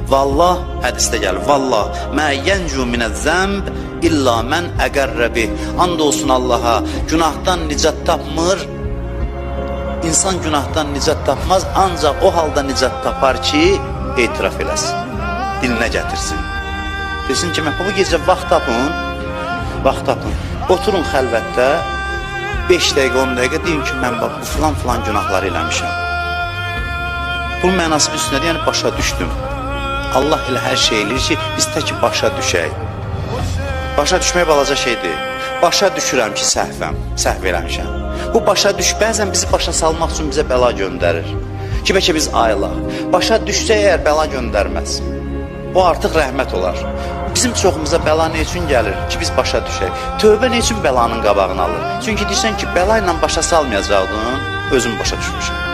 Vallah, hədisdə gəlir, vallah, mə yəncu minəz-zəmb illa mən əqərrə bih. And olsun Allaha, günahdan nicat tapmır. İnsan günahdan nicat tapmaz, ancaq o halda nicat tapar ki, etiraf eləsin, dilinə gətirsin. Desin ki, bu gecə vaxt tapın, oturun xəlvətdə, 5 dəqiqə, 10 dəqiqə deyin ki, mən bu filan günahları eləmişəm. Bunun mənası üstünədir, yəni başa düşdüm. Allah elə hər şey eləyir ki, biz tək başa düşək. Başa düşmək balaca şeydir. Başa düşürəm ki, səhv eləmişəm. Bu başa düş, bəzən bizi başa salmaq üçün bizə bəla göndərir. Ki, bəlkə biz ayılaq. Başa düşsək əgər bəla göndərməz. O artıq rəhmət olar. Bizim çoxumuza bəla ne üçün gəlir? Ki, biz başa düşək. Tövbə ne üçün bəlanın qabağını alır? Çünki deyirsən ki, bəla ilə başa salmayacaqdın, özün başa düşmüşəm.